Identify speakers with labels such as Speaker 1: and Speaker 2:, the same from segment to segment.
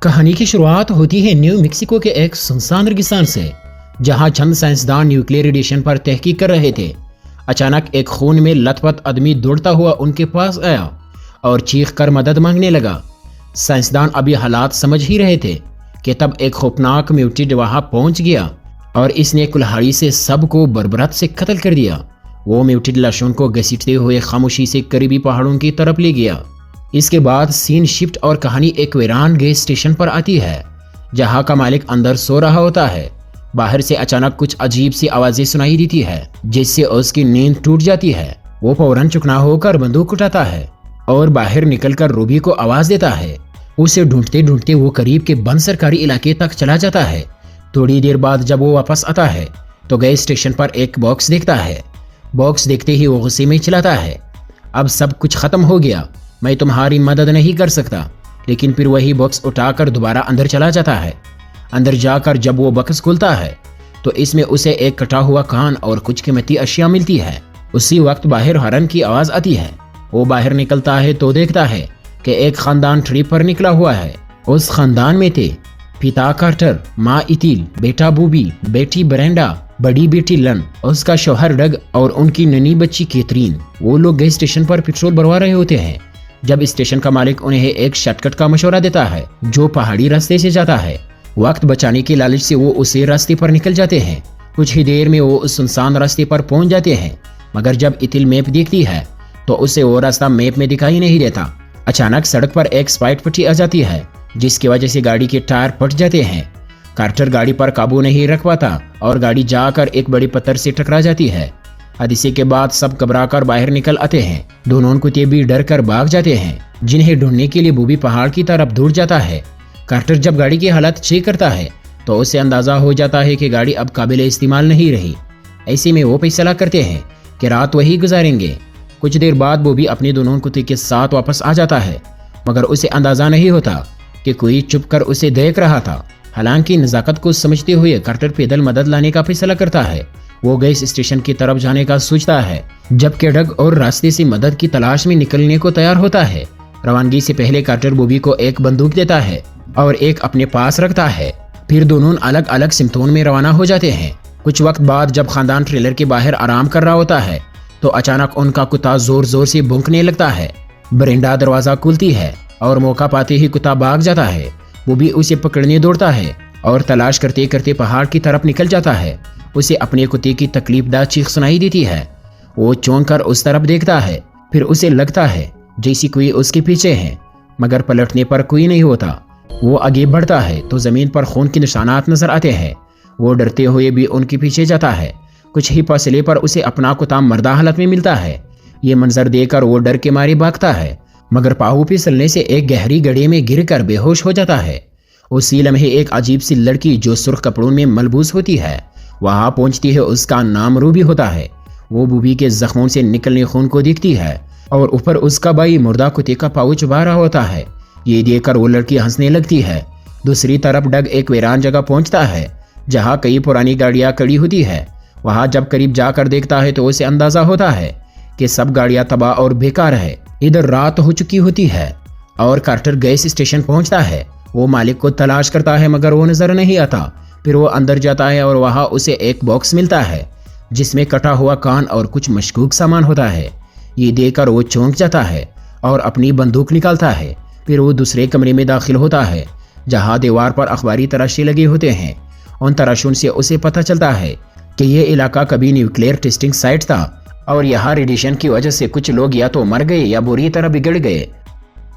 Speaker 1: कहानी की शुरुआत होती है न्यू मेक्सिको के एक सुनसान रेगिस्तान से, जहां चंद साइंसदान न्यूक्लियर रेडिएशन पर तहकीक कर रहे थे। अचानक एक खून में लथपथ आदमी दौड़ता हुआ उनके पास आया और चीख कर मदद मांगने लगा। साइंसदान अभी हालात समझ ही रहे थे कि तब एक खौफनाक म्यूटेंट वहां पहुंच गया और इसने कुल्हाड़ी से सबको बर्बरत से कत्ल कर दिया। वो म्यूटेंट लाशों को घसीटते हुए खामोशी से करीबी पहाड़ों की तरफ ले गया। इसके बाद सीन शिफ्ट और कहानी एक वीरान गैस स्टेशन पर आती है, जहां का मालिक अंदर सो रहा होता है। बाहर से अचानक कुछ अजीब सी आवाजें सुनाई देती है, जिससे उसकी नींद टूट जाती है। वो फौरन चुकना होकर बंदूक उठाता है और बाहर निकलकर रूबी को आवाज देता है। उसे ढूंढते ढूंढते वो करीब के बंद सरकारी इलाके तक चला जाता है। थोड़ी देर बाद जब वो वापस आता है तो गैस स्टेशन पर एक बॉक्स देखता है। बॉक्स देखते ही वो गुस्से में चिल्लाता है, अब सब कुछ खत्म हो गया, मैं तुम्हारी मदद नहीं कर सकता। लेकिन फिर वही बॉक्स उठाकर दोबारा अंदर चला जाता है। अंदर जाकर जब वो बॉक्स खुलता है तो इसमें उसे एक कटा हुआ कान और कुछ कीमती अशिया मिलती है। उसी वक्त बाहर हॉर्न की आवाज आती है। वो बाहर निकलता है तो देखता है कि एक खानदान ट्रिप पर निकला हुआ है। उस खानदान में थे पिता कार्टर, माँ इतिल, बेटा बूबी, बेटी ब्रेंडा, बड़ी बेटी लन, उसका शौहर डग और उनकी नन्ही बच्ची कैथरीन। वो लोग गैस स्टेशन पर पेट्रोल भरवा रहे होते हैं जब स्टेशन का मालिक उन्हें एक शॉर्टकट का मशवरा देता है जो पहाड़ी रास्ते से जाता है। वक्त बचाने के लालच से वो उसी रास्ते पर निकल जाते हैं। कुछ ही देर में वो उस सुनसान रास्ते पर पहुंच जाते हैं, मगर जब इतिल मैप देखती है तो उसे वो रास्ता मैप में दिखाई नहीं देता। अचानक सड़क पर एक स्पाइट पट्टी आ जाती है, जिसकी वजह से गाड़ी के टायर फट जाते हैं। कार्टर गाड़ी पर काबू नहीं रख पाता और गाड़ी जाकर एक बड़ी पत्थर से टकरा जाती है। हादसे के बाद सब घबराकर बाहर निकल आते हैं। दोनों कुत्ते भी डर कर भाग जाते हैं, जिन्हें ढूंढने के लिए बूबी पहाड़ की तरफ दौड़ जाता है। कार्टर जब गाड़ी की हालत चेक करता है तो उसे अंदाजा हो जाता है कि गाड़ी अब काबिल इस्तेमाल नहीं रही। ऐसे में वो फैसला करते हैं कि रात वही गुजारेंगे। कुछ देर बाद बूबी अपने दोनों कुत्ते के साथ वापस आ जाता है, मगर उसे अंदाजा नहीं होता कि कोई चुप कर उसे देख रहा था। हालांकि नजाकत को समझते हुए कार्टर पैदल मदद लाने का फैसला करता है। वो गैस स्टेशन की तरफ जाने का सोचता है, जबकि डग और रास्ते से मदद की तलाश में निकलने को तैयार होता है। रवानगी से पहले कार्टर बूबी को एक बंदूक देता है और एक अपने पास रखता है। फिर दोनों अलग अलग सिमतोन में रवाना हो जाते हैं। कुछ वक्त बाद जब खानदान ट्रेलर के बाहर आराम कर रहा होता है तो अचानक उनका कुत्ता जोर जोर से भौंकने लगता है। ब्रेंडा दरवाजा खुलती है और मौका पाते ही कुत्ता भाग जाता है। बूबी उसे पकड़ने दौड़ता है और तलाश करते करते पहाड़ की तरफ निकल जाता है। उसे अपने कुत्ते की तकलीफदा चीख सुनाई देती है। वो चौंक कर उस तरफ देखता है। फिर उसे लगता है जैसी कोई उसके पीछे है, मगर पलटने पर कोई नहीं होता। वो आगे बढ़ता है तो जमीन पर खून के निशानात नजर आते हैं। वो डरते हुए भी उनके पीछे जाता है। कुछ ही फासले पर उसे अपना कुत्ता मर्दा हालत में मिलता है। ये मंजर देखकर वो डर के मारे भागता है, मगर पाहू फिसलने से एक गहरी गड्ढे में गिरकर बेहोश हो जाता है। उसी लम्हे एक अजीब सी लड़की जो सुर्ख कपड़ों में मलबूस होती है वहां पहुंचती है। उसका नाम रूबी होता है। वो बूबी के जख्मों से निकलने खून को देखती है और ऊपर उसका भाई मुर्दा कुत्ते का पाउच छुपा रहा होता है। ये देखकर वो लड़की हंसने लगती है। दूसरी तरफ डग एक वीरान जगह पहुंचता है जहां कई पुरानी गाड़ियां खड़ी होती है। वहां जब करीब जाकर देखता है तो उसे अंदाजा होता है कि सब गाड़ियां तबाह और बेकार है। इधर रात हो चुकी होती है और कार्टर गैस स्टेशन पहुंचता है। वो मालिक को तलाश करता है, मगर वो नजर नहीं आता। फिर वो अंदर जाता है और वहां उसे एक बॉक्स मिलता है जिसमें कटा हुआ कान और कुछ मशकूक सामान होता है। ये देखकर वो चौंक जाता है और अपनी बंदूक निकालता है। फिर वो दूसरे कमरे में दाखिल होता है जहां दीवार पर अखबारी तराशे लगे होते हैं। उन तराशों से उसे पता चलता है कि ये इलाका कभी न्यूक्लियर टेस्टिंग साइट था और यहाँ रेडिएशन की वजह से कुछ लोग या तो मर गए या बुरी तरह बिगड़ गए।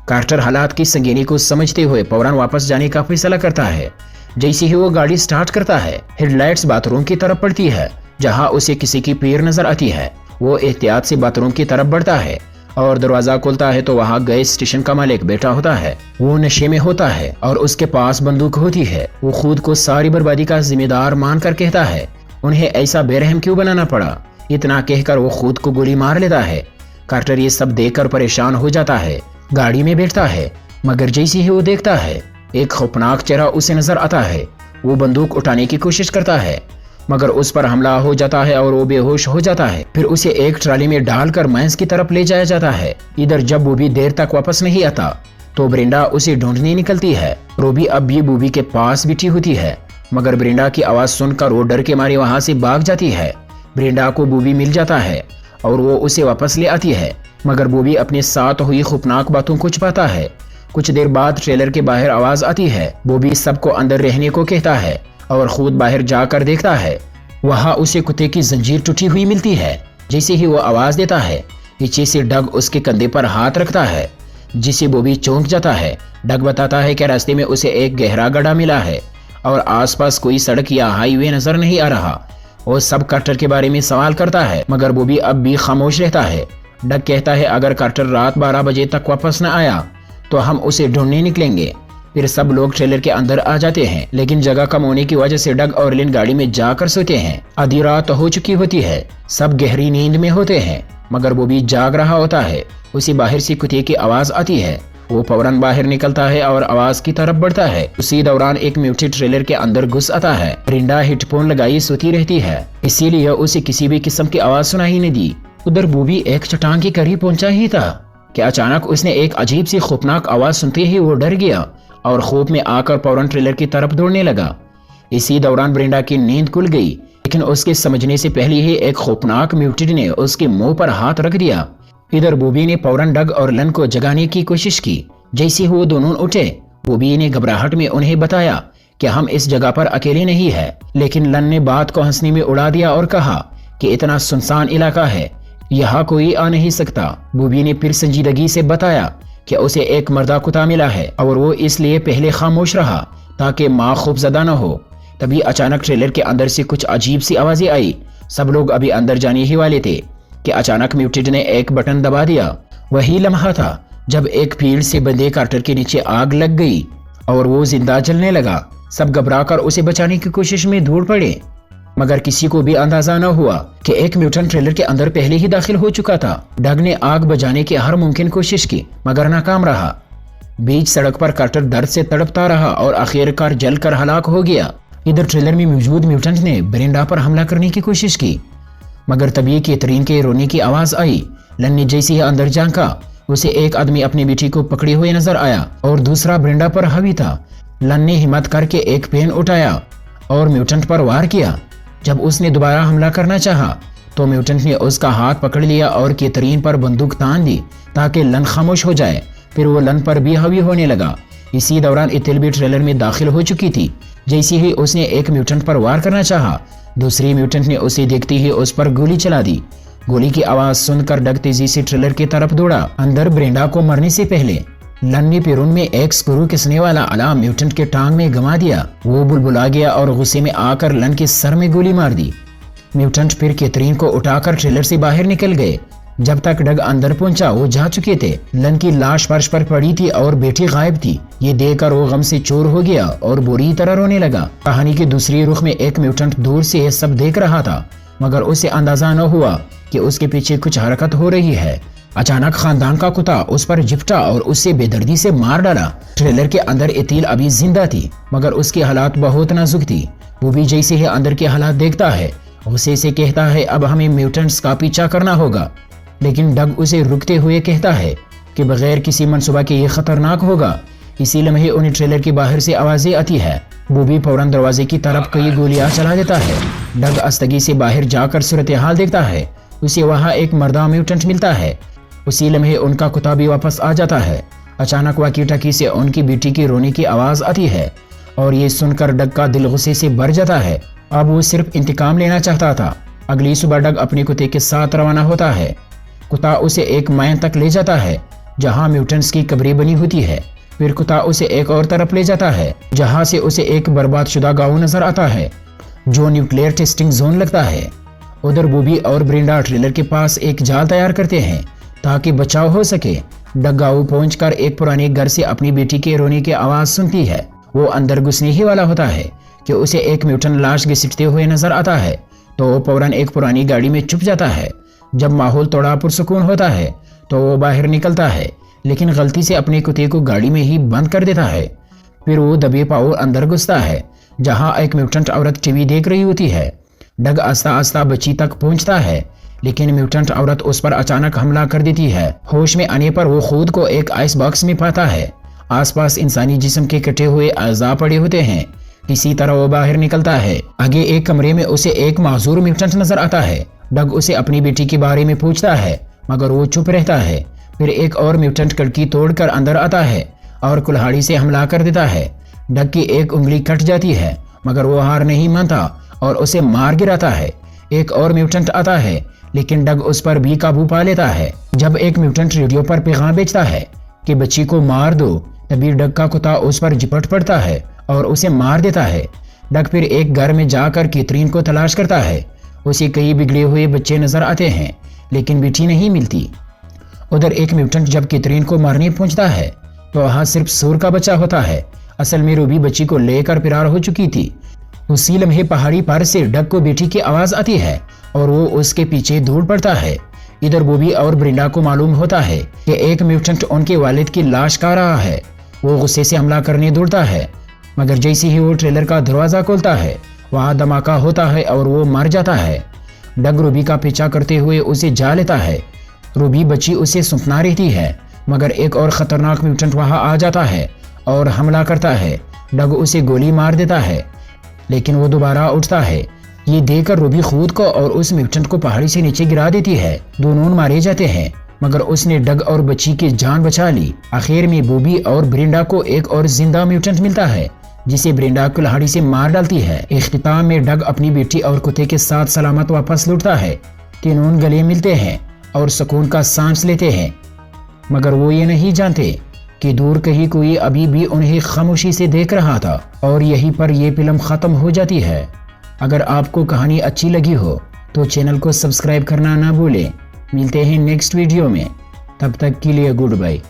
Speaker 1: कार्टर हालात की संगीनी को समझते हुए फौरन वापस जाने का फैसला करता है। जैसे ही वो गाड़ी स्टार्ट करता है, हेडलाइट्स बाथरूम की तरफ पड़ती है जहां उसे किसी की पैर नजर आती है। वो एहतियात से बाथरूम की तरफ बढ़ता है और दरवाजा खोलता है तो वहां गैस स्टेशन का मालिक बैठा होता है। वो नशे में होता है और उसके पास बंदूक होती है। वो खुद को सारी बर्बादी का जिम्मेदार मानकर कहता है, उन्हें ऐसा बेरहम क्यों बनाना पड़ा। इतना कहकर वो खुद को गोली मार लेता है। कार्टर ये सब देखकर परेशान हो जाता है। गाड़ी में बैठता है, मगर जैसे ही वो देखता है एक खौफनाक चेहरा उसे नजर आता है। वो बंदूक उठाने की कोशिश करता है, मगर उस पर हमला हो जाता है और वो बेहोश हो जाता है। फिर उसे एक ट्राली में डालकर मैंस की तरफ ले जाया जाता है। इधर जब वो भी देर तक वापस नहीं आता तो ब्रेंडा उसे ढूंढने निकलती है। रूबी अब भी बूबी के पास बैठी होती है, मगर ब्रेंडा की आवाज सुनकर वो डर के मारे वहां से भाग जाती है। ब्रेंडा को बूबी मिल जाता है और वो उसे वापस ले आती है, मगर बूबी अपने साथ हुई खौफनाक बातों को छुपाता है। कुछ देर बाद ट्रेलर के बाहर आवाज आती है। बूबी सबको अंदर रहने को कहता है और खुद बाहर जाकर देखता है। वहां उसे कुत्ते की जंजीर टूटी हुई मिलती है। जैसे ही वो आवाज देता है, पीछे से डग उसके कंधे पर हाथ रखता है, जिसे बॉबी चौंक जाता है। डग बताता है कि रास्ते में उसे एक गहरा गड्ढा मिला है और आसपास कोई सड़क या हाईवे नजर नहीं आ रहा। वो सब कार्टर के बारे में सवाल करता है, मगर बॉबी अब भी खामोश रहता है। डग कहता है अगर कार्टर रात 12 बजे तक वापस न आया तो हम उसे ढूंढने निकलेंगे। फिर सब लोग ट्रेलर के अंदर आ जाते हैं, लेकिन जगह कम होने की वजह से डग और लिन गाड़ी में जाकर सोते हैं। आधी रात हो चुकी होती है, सब गहरी नींद में होते हैं, मगर बॉबी जाग रहा होता है। उसे बाहर से कुत्ते की आवाज आती है। वो फौरन बाहर निकलता है और आवाज की तरफ बढ़ता है। उसी दौरान एक म्यूटेड ट्रेलर के अंदर घुस आता है। ब्रेंडा हेडफोन लगाई सोती रहती है, इसीलिए उसे किसी भी किस्म की आवाज सुनाई नहीं दी। उधर बॉबी एक चट्टान के करीब पहुंचा ही था कि अचानक उसने एक अजीब सी खौफनाक आवाज सुनते ही वो डर गया और खौफ में आकर फौरन ट्रेलर की तरफ दौड़ने लगा। इसी दौरान ब्रेंडा की नींद खुल गई, लेकिन उसके समझने से पहले ही एक खौफनाक म्यूटेड ने उसके मुंह पर हाथ रख दिया। इधर बॉबी ने फौरन डग और लन को जगाने की कोशिश की। जैसे वो दोनों उठे, बॉबी ने घबराहट में उन्हें बताया कि हम इस जगह पर अकेले नहीं है, लेकिन लन ने बात को हंसने में उड़ा दिया और कहा कि इतना सुनसान इलाका है, यहाँ कोई आ नहीं सकता। बॉबी ने फिर संजीदगी से बताया कि उसे एक मर्दा कुत्ता मिला है और वो इसलिए पहले खामोश रहा ताकि माँ खौफजदा न हो। तभी अचानक ट्रेलर के अंदर से कुछ अजीब सी आवाजें आई। सब लोग अभी अंदर जाने ही वाले थे कि अचानक म्यूटेड ने एक बटन दबा दिया। वही लम्हा था जब एक फील्ड से बंधे कार्टर के नीचे आग लग गई और वो जिंदा जलने लगा। सब घबराकर उसे बचाने की कोशिश में दौड़ पड़े, मगर किसी को भी अंदाजा न हुआ कि एक म्यूटेंट ट्रेलर के अंदर पहले ही दाखिल हो चुका था। डग ने आग बुझाने की हर मुमकिन कोशिश की, मगर नाकाम रहा। बीच सड़क पर कार्टर दर्द से तड़पता रहा और आखिरकार जलकर हलाक हो गया। इधर ट्रेलर में मौजूद म्यूटेंट ने ब्रेंडा पर हमला करने की कोशिश की, मगर तभी कैथरीन के रोने की आवाज आई। लन ने जैसे ही अंदर झांका, उसे एक आदमी अपनी बेटी को पकड़े हुए नजर आया और दूसरा ब्रेंडा पर हावी था। लन ने हिम्मत करके एक पेन उठाया और म्यूटेंट पर वार किया। जब उसने दोबारा हमला करना चाहा तो म्यूटेंट ने उसका हाथ पकड़ लिया और कैथरीन पर बंदूक तान दी ताकि लन खामोश हो जाए। फिर वो लन पर भी हावी होने लगा। इसी दौरान इथिल भी ट्रेलर में दाखिल हो चुकी थी। जैसे ही उसने एक म्यूटेंट पर वार करना चाहा, दूसरी म्यूटेंट ने उसे देखते ही उस पर गोली चला दी। गोली की आवाज सुनकर डग तेजी से ट्रेलर की तरफ दौड़ा। अंदर ब्रेंडा को मरने से पहले लन ने पेरून में एक स्क्रू कसने वाला अलार्म म्यूटेंट के टांग में गमा दिया। वो बुलबुला गया और गुस्से में आकर लन के सर में गोली मार दी। म्यूटेंट फिर कैथरीन को उठाकर ट्रेलर से बाहर निकल गए। जब तक डग अंदर पहुंचा, वो जा चुके थे। लन की लाश फर्श पर पड़ी थी और बेटी गायब थी। ये देखकर वो गम से चूर हो गया और बुरी तरह रोने लगा। कहानी के दूसरी रुख में एक म्यूटेंट दूर से ये सब देख रहा था, मगर उसे अंदाजा न हुआ कि उसके पीछे कुछ हरकत हो रही है। अचानक खानदान का कुत्ता उस पर झपटा और उसे बेदर्दी से मार डाला। ट्रेलर के अंदर इतील अभी जिंदा थी, मगर उसकी हालात बहुत नाजुक थी। वो भी जैसे ही अंदर के हालात देखता है, गुस्से से कहता है अब हमें म्यूटेंट्स का पीछा करना होगा, लेकिन डग उसे रुकते हुए कहता है कि बगैर किसी मंसूबा के ये खतरनाक होगा। इसी लम्हे उन्हें ट्रेलर के बाहर से आवाजें आती है। बूबी फौरन दरवाजे की तरफ कई गोलियां चला देता है। डग अस्तगी से बाहर जाकर सूरत हाल देखता है। उसे वहां एक मर्दा म्यूटेंट मिलता है। उसी लम्हे उनका कुत्ता भी वापस आ जाता है। अचानक वाकी-टाकी से उनकी बेटी की रोने की आवाज आती है और ये सुनकर डग का दिल गुस्से से भर जाता है। अब वो सिर्फ इंतकाम लेना चाहता था। अगली सुबह डग अपने कुत्ते के साथ रवाना होता है। कुत्ता उसे एक माइन तक ले जाता है जहां म्यूटेंट्स की कब्रें बनी होती है। फिर कुत्ता उसे एक और तरफ ले जाता है जहां से उसे एक बर्बादशुदा गांव नजर आता है जो न्यूक्लियर टेस्टिंग जोन लगता है। उधर बूबी और ब्रेंडा ट्रेलर के पास एक जाल तैयार करते हैं ताकि बचाव हो सके। डग गांव पहुंचकर एक पुराने घर से अपनी बेटी के रोने की आवाज सुनती है। वो अंदर घुसने ही वाला होता है कि उसे एक म्यूटेंट लाश घसीटते हुए नजर आता है, तो वो फौरन एक पुरानी गाड़ी में छुप जाता है। जब माहौल थोड़ा पुरसुकून होता है तो वो बाहर निकलता है, लेकिन गलती से अपने कुत्ते को गाड़ी में ही बंद कर देता है। फिर वो दबे पाँव अंदर घुसता है जहां एक म्यूटेंट औरत टीवी देख रही होती है। डग आस्ता आस्ता बच्ची तक पहुंचता है, लेकिन म्यूटेंट औरत उस पर अचानक हमला कर देती है। होश में आने पर वो खुद को एक आइस बॉक्स में पाता है आस पास इंसानी जिस्म के कटे हुए अज़ा पड़े होते हैं। किसी तरह वो बाहर निकलता है। आगे एक कमरे में उसे एक माजूर म्यूटेंट नजर आता है। डग उसे अपनी बेटी के बारे में पूछता है मगर वो चुप रहता है। फिर एक और म्यूटेंट खिड़की तोड़कर अंदर आता है और कुल्हाड़ी से हमला कर देता है। डग की एक उंगली कट जाती है मगर वो हार नहीं मानता और उसे मार गिराता है। एक और म्यूटेंट आता है लेकिन डग उस पर भी काबू पा लेता है। जब एक म्यूटेंट रेडियो पर पैगाम भेजता है कि बच्ची को मार दो, तभी डग का कुत्ता उस पर झपट पड़ता है और उसे मार देता है। डग फिर एक घर में जाकर कैथरीन को तलाश करता है। उसे कई बिगड़े हुए बच्चे नजर आते हैं लेकिन बेटी नहीं मिलती। उधर एक म्यूटेंट जब कैथरीन को मारने पहुंचता है तो वहां सिर्फ सूर का बच्चा होता है। असल में रूबी बच्ची को लेकर फरार हो चुकी थी। उसी लम्हे पहाड़ी पर से डग को बेटी की आवाज आती है और वो उसके पीछे दौड़ पड़ता है। इधर बॉबी और ब्रिंडा को मालूम होता है कि एक म्यूटेंट उनके वालिद की लाश खा रहा है। वो गुस्से से हमला करने दौड़ता है मगर जैसे ही वो ट्रेलर का दरवाजा खोलता है वहां धमाका होता है और वो मर जाता है। डग रूबी का पीछा करते हुए उसे जा लेता है। रूबी बच्ची उसे सुना रहती है मगर एक और खतरनाक म्यूटेंट वहां आ जाता है और हमला करता है। डग उसे गोली मार देता है लेकिन वो दोबारा उठता है। ये देखकर रूबी खुद को और उस म्यूटेंट को पहाड़ी से नीचे गिरा देती है। दोनों मारे जाते हैं मगर उसने डग और बच्ची की जान बचा ली। आखिर में बॉबी और ब्रिंडा को एक और जिंदा म्यूटेंट मिलता है जिसे ब्रिंडा कुल्हाड़ी से मार डालती है। इख्तिताम में डग अपनी बेटी और कुत्ते के साथ सलामत वापस लौटता है। तीनों गले मिलते हैं और सुकून का सांस लेते हैं मगर वो ये नहीं जानते कि दूर कहीं कोई अभी भी उन्हें खामोशी से देख रहा था। और यहीं पर यह फिल्म खत्म हो जाती है। अगर आपको कहानी अच्छी लगी हो तो चैनल को सब्सक्राइब करना ना भूलें। मिलते हैं नेक्स्ट वीडियो में, तब तक के लिए गुड बाय।